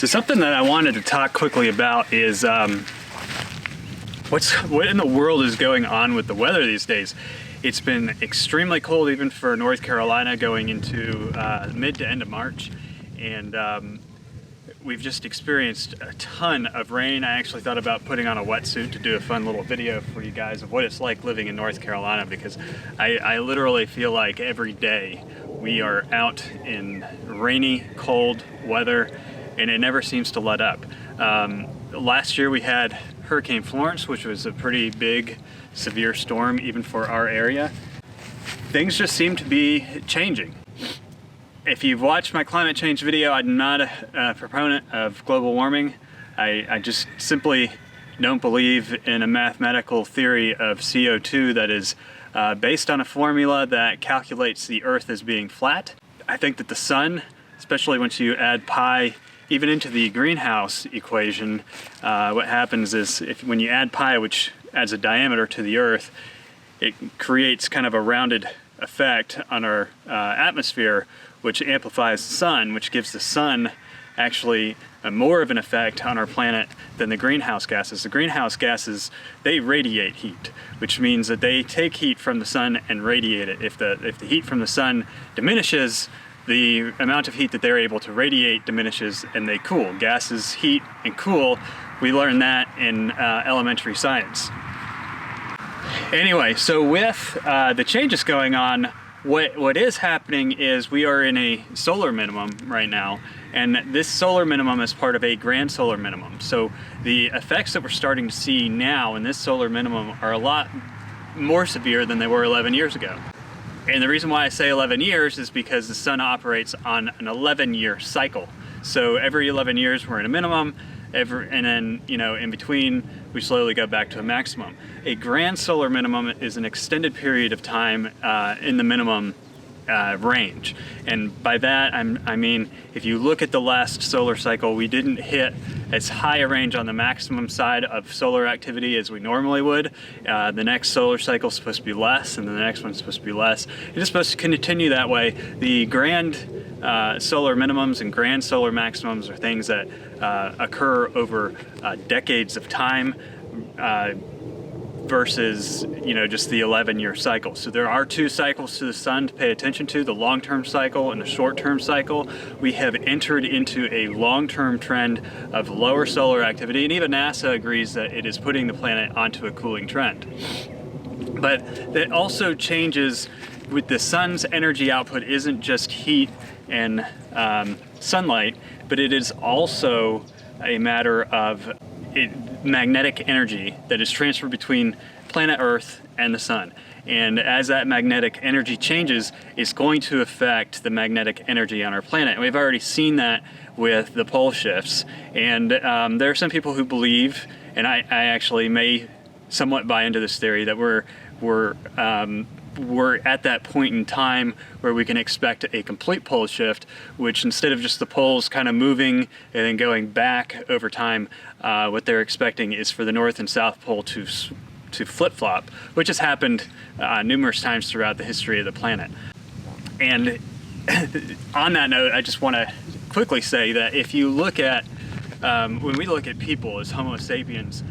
So something that I wanted to talk quickly about is what in the world is going on with the weather these days. It's been extremely cold even for North Carolina going into mid to end of March, and we've just experienced a ton of rain. I actually thought about putting on a wetsuit to do a fun little video for you guys of what it's like living in North Carolina, because I literally feel like every day we are out in rainy, cold weather, and it never seems to let up. Last year we had Hurricane Florence, which was a pretty big, severe storm even for our area. Things just seem to be changing. If you've watched my climate change video, I'm not a proponent of global warming. I just simply don't believe in a mathematical theory of CO2 that is based on a formula that calculates the Earth as being flat. I think that the sun, especially once you add pi even into the greenhouse equation, what happens is when you add pi, which adds a diameter to the Earth, it creates kind of a rounded effect on our atmosphere, which amplifies the sun, which gives the sun actually more of an effect on our planet than the greenhouse gases. The greenhouse gases, they radiate heat, which means that they take heat from the sun and radiate it. If the heat from the sun diminishes, the amount of heat that they're able to radiate diminishes and they cool. Gases heat and cool. We learned that in elementary science. Anyway, so with the changes going on, what is happening is we are in a solar minimum right now, and this solar minimum is part of a grand solar minimum. So the effects that we're starting to see now in this solar minimum are a lot more severe than they were 11 years ago. And the reason why I say 11 years is because the sun operates on an 11-year cycle. So every 11 years we're in a minimum, and then, in between, we slowly go back to a maximum. A grand solar minimum is an extended period of time in the minimum range. And by that, I mean, if you look at the last solar cycle, we didn't hit as high a range on the maximum side of solar activity as we normally would. The next solar cycle is supposed to be less, and the next one's supposed to be less. It's supposed to continue that way. The grand solar minimums and grand solar maximums are things that occur over decades of time, versus just the 11-year cycle. So there are two cycles to the sun to pay attention to, the long-term cycle and the short-term cycle. We have entered into a long-term trend of lower solar activity, and even NASA agrees that it is putting the planet onto a cooling trend. But that also changes with the sun's energy output isn't just heat and sunlight, but it is also a matter of magnetic energy that is transferred between planet Earth and the sun. And as that magnetic energy changes, it's going to affect the magnetic energy on our planet. And we've already seen that with the pole shifts. And there are some people who believe, and I actually may somewhat buy into this theory, that we're at that point in time where we can expect a complete pole shift, which instead of just the poles kind of moving and then going back over time, what they're expecting is for the North and South Pole to flip-flop, which has happened numerous times throughout the history of the planet. And on that note, I just want to quickly say that if you look at, when we look at people as Homo sapiens,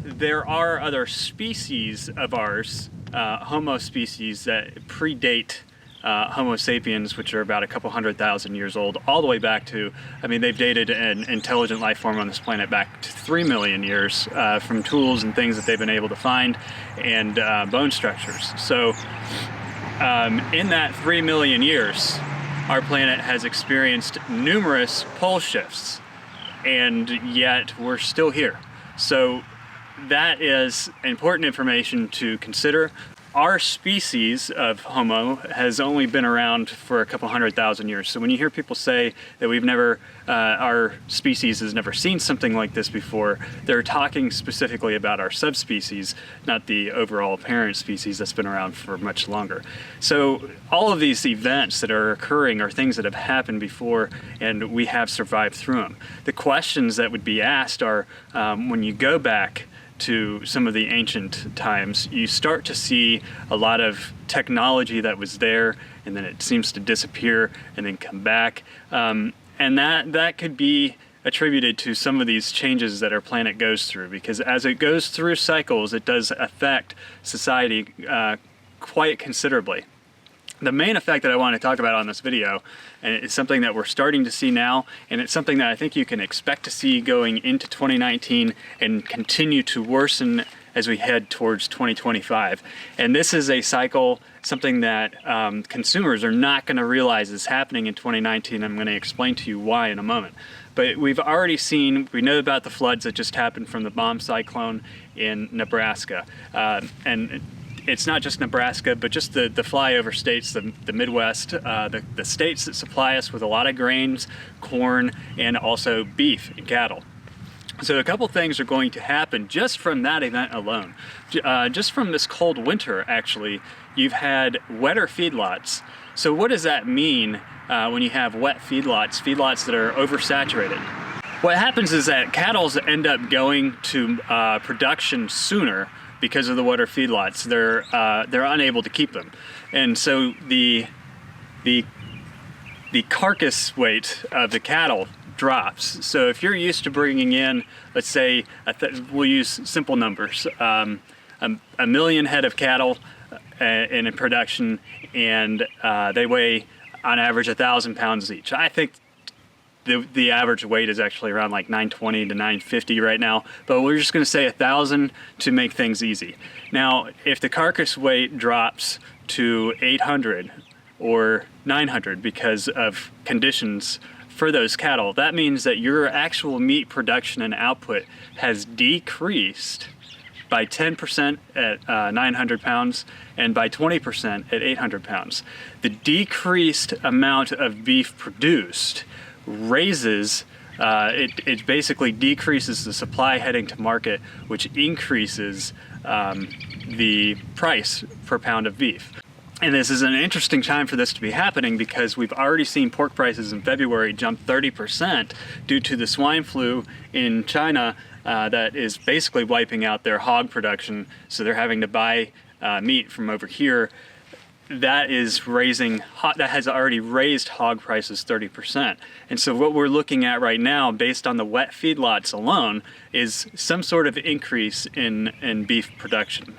there are other species of ours, Homo species, that predate Homo sapiens, which are about a couple 100,000 years old, all the way back to, they've dated an intelligent life form on this planet back to 3 million years from tools and things that they've been able to find, and bone structures. So in that 3 million years, our planet has experienced numerous pole shifts, and yet we're still here. So that is important information to consider. Our species of Homo has only been around for a couple 100,000 years. So when you hear people say that our species has never seen something like this before, they're talking specifically about our subspecies, not the overall parent species that's been around for much longer. So all of these events that are occurring are things that have happened before, and we have survived through them. The questions that would be asked are, when you go back to some of the ancient times, you start to see a lot of technology that was there, and then it seems to disappear and then come back. And that could be attributed to some of these changes that our planet goes through, because as it goes through cycles, it does affect society quite considerably. The main effect that I want to talk about on this video, and it's something that we're starting to see now, and it's something that I think you can expect to see going into 2019 and continue to worsen as we head towards 2025. And this is a cycle, something that consumers are not going to realize is happening in 2019. I'm going to explain to you why in a moment. But we've already seen, we know about the floods that just happened from the bomb cyclone in Nebraska. And it's not just Nebraska, but just the flyover states, the Midwest, the states that supply us with a lot of grains, corn, and also beef and cattle. So a couple things are going to happen just from that event alone. Just from this cold winter, actually, you've had wetter feedlots. So what does that mean when you have wet feedlots that are oversaturated? What happens is that cattle end up going to production sooner because of the wetter feedlots. They're unable to keep them, and so the carcass weight of the cattle drops. So if you're used to bringing in, let's say, we'll use simple numbers, a million head of cattle in production, and they weigh on average 1,000 pounds each. I think the average weight is actually around like 920 to 950 right now, but we're just going to say 1,000 to make things easy. Now, if the carcass weight drops to 800 or 900 because of conditions for those cattle, that means that your actual meat production and output has decreased by 10% at 900 pounds and by 20% at 800 pounds. The decreased amount of beef produced raises, it basically decreases the supply heading to market, which increases the price per pound of beef. And this is an interesting time for this to be happening because we've already seen pork prices in February jump 30% due to the swine flu in China that is basically wiping out their hog production. So they're having to buy meat from over here. That has already raised hog prices 30%. And so what we're looking at right now, based on the wet feedlots alone, is some sort of increase in beef production.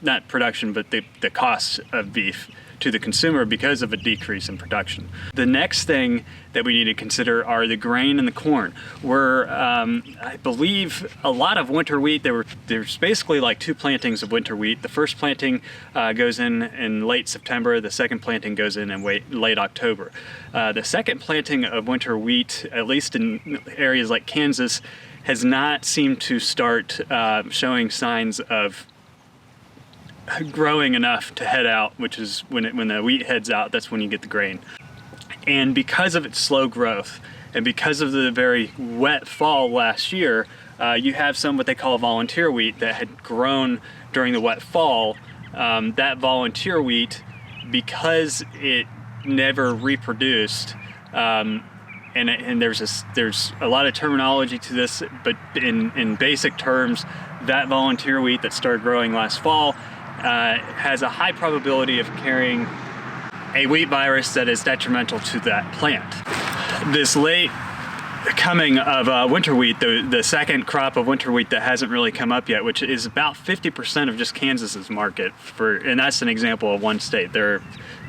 Not production, but the cost of beef to the consumer because of a decrease in production. The next thing that we need to consider are the grain and the corn. I believe a lot of winter wheat, there's basically like two plantings of winter wheat. The first planting goes in late September, the second planting goes in late October. The second planting of winter wheat, at least in areas like Kansas, has not seemed to start showing signs of growing enough to head out, which is when the wheat heads out, that's when you get the grain. And because of its slow growth and because of the very wet fall last year, you have some what they call volunteer wheat that had grown during the wet fall. That volunteer wheat, because it never reproduced, and there's a lot of terminology to this, but in basic terms, that volunteer wheat that started growing last fall has a high probability of carrying a wheat virus that is detrimental to that plant. This late coming of winter wheat, the second crop of winter wheat that hasn't really come up yet, which is about 50% of just Kansas's market, and that's an example of one state.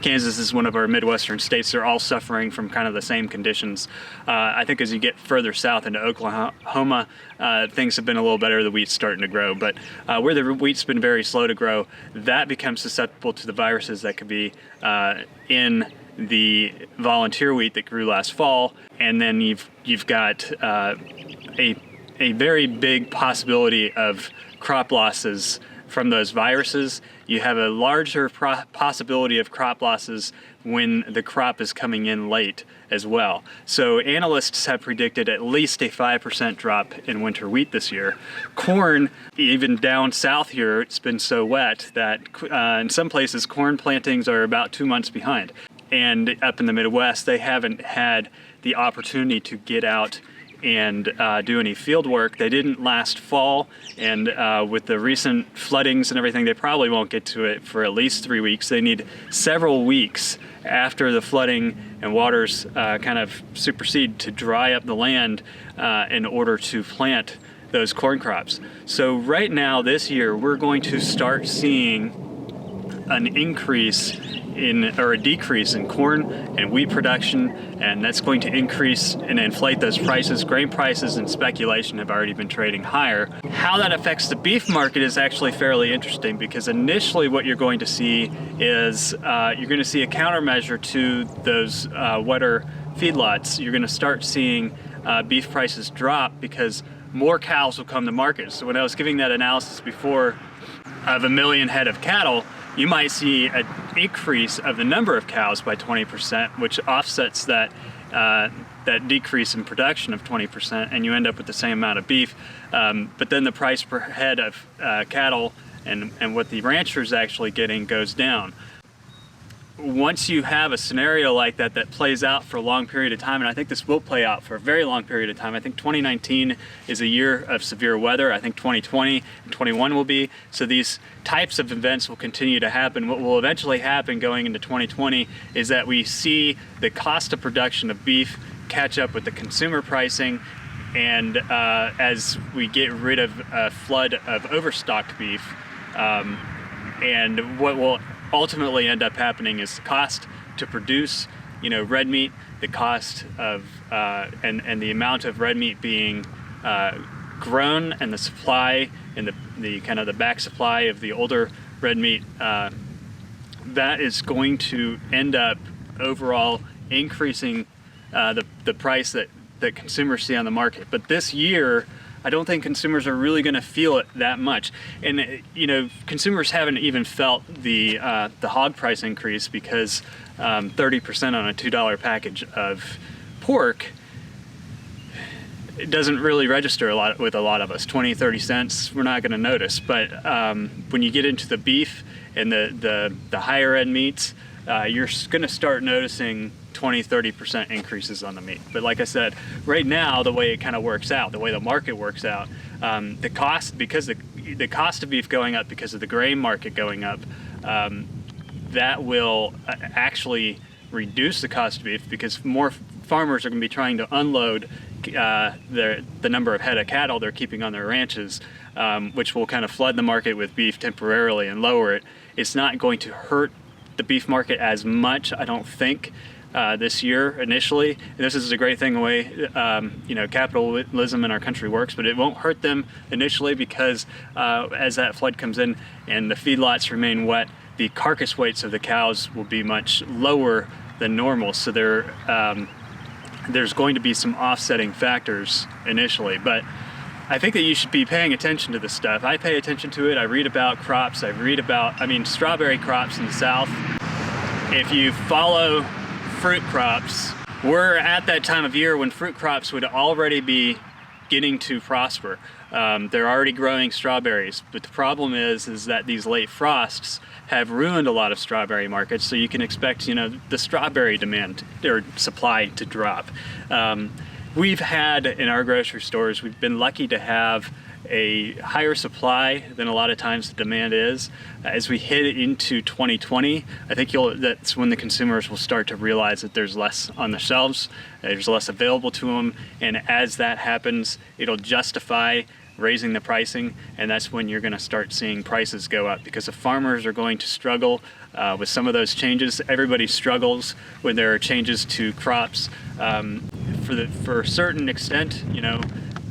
Kansas is one of our Midwestern states. They're all suffering from kind of the same conditions. I think as you get further south into Oklahoma, things have been a little better. The wheat's starting to grow, but where the wheat's been very slow to grow, that becomes susceptible to the viruses that could be in the volunteer wheat that grew last fall. And then you've got a very big possibility of crop losses from those viruses. You have a larger possibility of crop losses when the crop is coming in late as well. So analysts have predicted at least a 5% drop in winter wheat this year. Corn, even down south here, it's been so wet that in some places corn plantings are about 2 months behind. And up in the Midwest, they haven't had the opportunity to get out and do any field work. They didn't last fall, and with the recent floodings and everything, they probably won't get to it for at least 3 weeks. They need several weeks after the flooding and waters kind of supersede to dry up the land in order to plant those corn crops. So right now, this year, we're going to start seeing an increase or a decrease in corn and wheat production, and that's going to increase and inflate those prices. Grain prices and speculation have already been trading higher. How that affects the beef market is actually fairly interesting, because initially what you're going to see is you're going to see a countermeasure to those wetter feedlots. You're going to start seeing beef prices drop because more cows will come to market. So when I was giving that analysis before of 1 million head of cattle, you might see an increase of the number of cows by 20%, which offsets that decrease in production of 20%, and you end up with the same amount of beef. But then the price per head of cattle and what the rancher is actually getting goes down. Once you have a scenario like that that plays out for a long period of time, and I think this will play out for a very long period of time. I think 2019 is a year of severe weather. I think 2020 and 21 will be. So these types of events will continue to happen. What will eventually happen going into 2020 is that we see the cost of production of beef catch up with the consumer pricing, and as we get rid of a flood of overstocked beef, and what will ultimately end up happening is the cost to produce, red meat, the cost of and the amount of red meat being grown, and the supply and the kind of the back supply of the older red meat, that is going to end up overall increasing the price that consumers see on the market. But this year, I don't think consumers are really going to feel it that much. And consumers haven't even felt the hog price increase, because 30% on a $2 package of pork, it doesn't really register with a lot of us. 20-30 cents, we're not going to notice. But when you get into the beef and the higher end meats, you're going to start noticing 20-30% increases on the meat. But like I said, right now, the way it kind of works out, the way the market works out, the cost, because the cost of beef going up because of the grain market going up, that will actually reduce the cost of beef, because more farmers are going to be trying to unload the number of head of cattle they're keeping on their ranches, which will kind of flood the market with beef temporarily and lower it. It's not going to hurt the beef market as much, I don't think, this year initially. And this is a great thing, the way capitalism in our country works, but it won't hurt them initially, because as that flood comes in and the feedlots remain wet, the carcass weights of the cows will be much lower than normal. So there's going to be some offsetting factors initially. But I think that you should be paying attention to this stuff. I pay attention to it. I read about crops. I read about, strawberry crops in the South. If you follow fruit crops, we're at that time of year when fruit crops would already be getting to prosper. They're already growing strawberries, but the problem is that these late frosts have ruined a lot of strawberry markets, so you can expect, the strawberry demand or supply to drop. We've had in our grocery stores, we've been lucky to have a higher supply than a lot of times the demand is. As we hit into 2020, I think that's when the consumers will start to realize that there's less on the shelves, there's less available to them, and as that happens, it'll justify raising the pricing, and that's when you're going to start seeing prices go up, because the farmers are going to struggle with some of those changes. Everybody struggles when there are changes to crops. For a certain extent,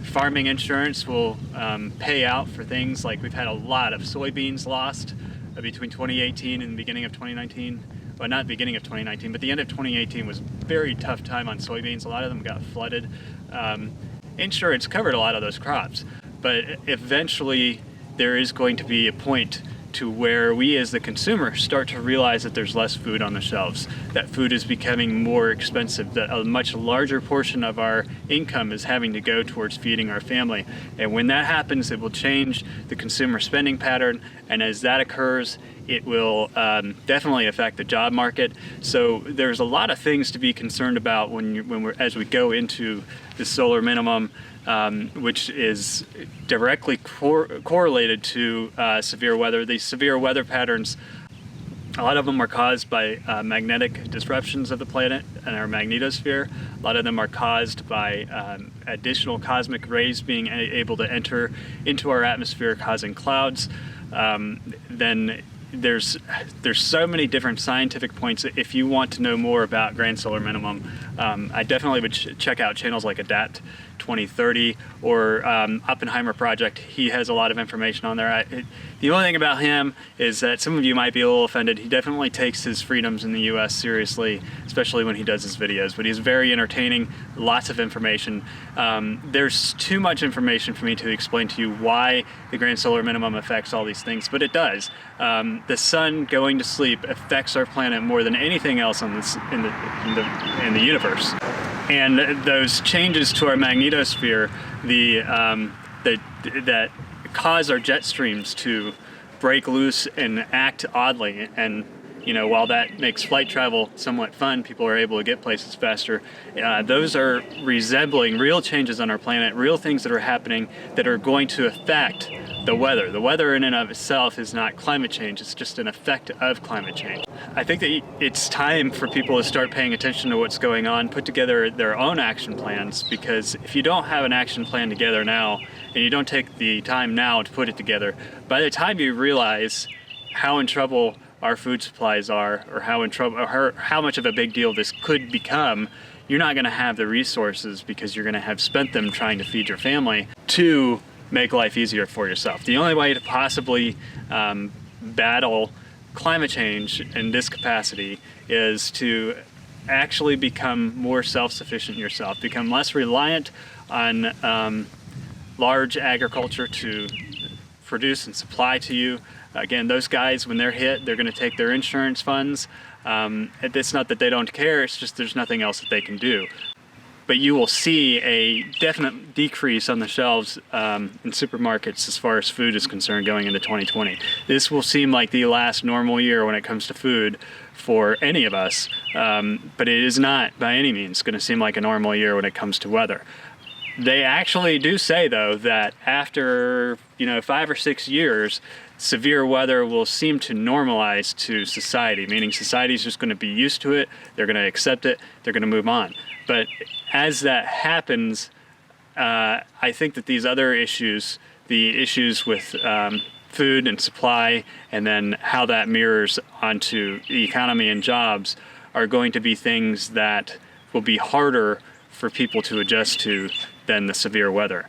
farming insurance will pay out for things like, we've had a lot of soybeans lost between 2018 and the beginning of 2019. Well, not the beginning of 2019, but the end of 2018 was a very tough time on soybeans. A lot of them got flooded. Insurance covered a lot of those crops, but eventually there is going to be a point to where we as the consumer start to realize that there's less food on the shelves, that food is becoming more expensive, that a much larger portion of our income is having to go towards feeding our family. And when that happens, it will change the consumer spending pattern, and as that occurs, it will definitely affect the job market. So there's a lot of things to be concerned about as we go into the solar minimum, which is directly correlated to severe weather. These severe weather patterns, a lot of them are caused by magnetic disruptions of the planet and our magnetosphere. A lot of them are caused by additional cosmic rays being able to enter into our atmosphere, causing clouds. Then there's so many different scientific points. If you want to know more about grand solar minimum, I definitely would check out channels like Adapt 2030 or Oppenheimer Project. He has a lot of information on there. The only thing about him is that some of you might be a little offended. He definitely takes his freedoms in the US seriously, especially when he does his videos, but he's very entertaining, lots of information. There's too much information for me to explain to you why the grand solar minimum affects all these things, but it does. The sun going to sleep affects our planet more than anything else on this in the universe. And those changes to our magnetosphere, that cause our jet streams to break loose and act oddly. And while that makes flight travel somewhat fun, people are able to get places faster. Those are resembling real changes on our planet, real things that are happening that are going to affect the weather. The weather in and of itself is not climate change, it's just an effect of climate change. I think that it's time for people to start paying attention to what's going on, put together their own action plans, because if you don't have an action plan together now, and you don't take the time now to put it together, by the time you realize how in trouble our food supplies are, or how much of a big deal this could become, you're not going to have the resources, because you're going to have spent them trying to feed your family, to make life easier for yourself. The only way to possibly battle climate change in this capacity is to actually become more self-sufficient yourself, become less reliant on large agriculture to produce and supply to you. Again, those guys, when they're hit, they're going to take their insurance funds. It's not that they don't care, it's just there's nothing else that they can do. But you will see a definite decrease on the shelves in supermarkets as far as food is concerned going into 2020. This will seem like the last normal year when it comes to food for any of us, but it is not by any means going to seem like a normal year when it comes to weather. They actually do say, though, that after 5 or 6 years, severe weather will seem to normalize to society, meaning society is just going to be used to it, they're going to accept it, they're going to move on. But as that happens, I think that these other issues, the issues with food and supply, and then how that mirrors onto the economy and jobs, are going to be things that will be harder for people to adjust to than the severe weather.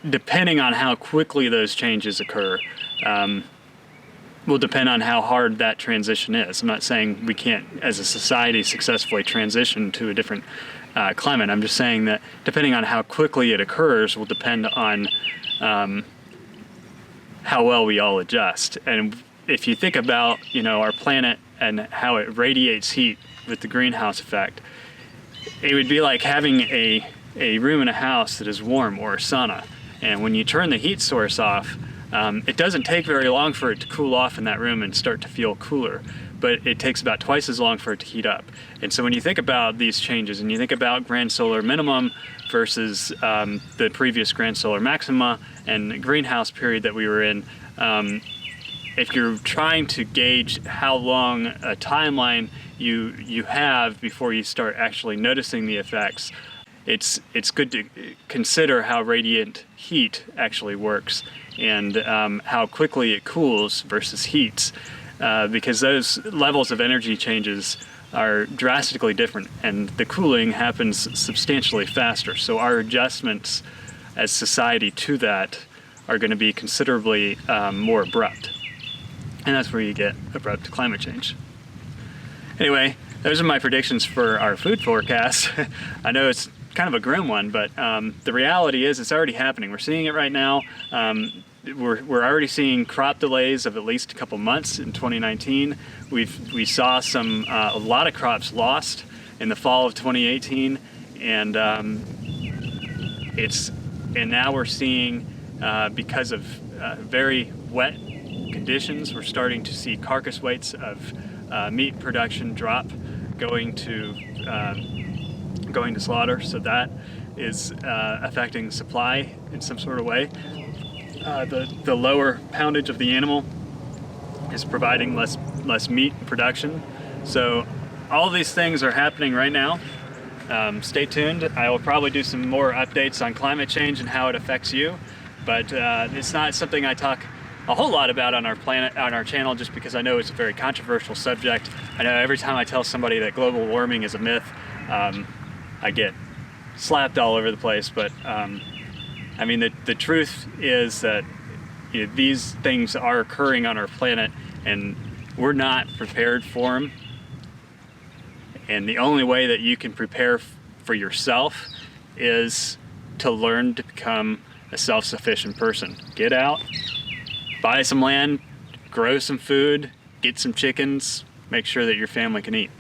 Depending on how quickly those changes occur, will depend on how hard that transition is. I'm not saying we can't, as a society, successfully transition to a different climate. I'm just saying that depending on how quickly it occurs will depend on how well we all adjust. And if you think about our planet and how it radiates heat with the greenhouse effect, it would be like having a room in a house that is warm, or a sauna. And when you turn the heat source off, it doesn't take very long for it to cool off in that room and start to feel cooler, but it takes about twice as long for it to heat up. And so when you think about these changes, and you think about grand solar minimum versus the previous grand solar maxima and greenhouse period that we were in, if you're trying to gauge how long a timeline you have before you start actually noticing the effects, it's good to consider how radiant heat actually works, and how quickly it cools versus heats, because those levels of energy changes are drastically different, and the cooling happens substantially faster. So our adjustments as society to that are going to be considerably more abrupt, and that's where you get abrupt climate change. Anyway, those are my predictions for our food forecast. I know it's kind of a grim one, but the reality is it's already happening. We're seeing it right now. We're already seeing crop delays of at least a couple months in 2019. We saw a lot of crops lost in the fall of 2018, and now we're seeing, because of very wet conditions, we're starting to see carcass weights of meat production drop, going to slaughter. So that is affecting supply in some sort of way. The lower poundage of the animal is providing less meat production. So all these things are happening right now. Stay tuned. I will probably do some more updates on climate change and how it affects you, but it's not something I talk a whole lot about on our channel, just because I know it's a very controversial subject. I know every time I tell somebody that global warming is a myth, I get slapped all over the place. But I mean, the truth is that these things are occurring on our planet, and we're not prepared for them. And the only way that you can prepare for yourself is to learn to become a self-sufficient person. Get out, buy some land, grow some food, get some chickens, make sure that your family can eat.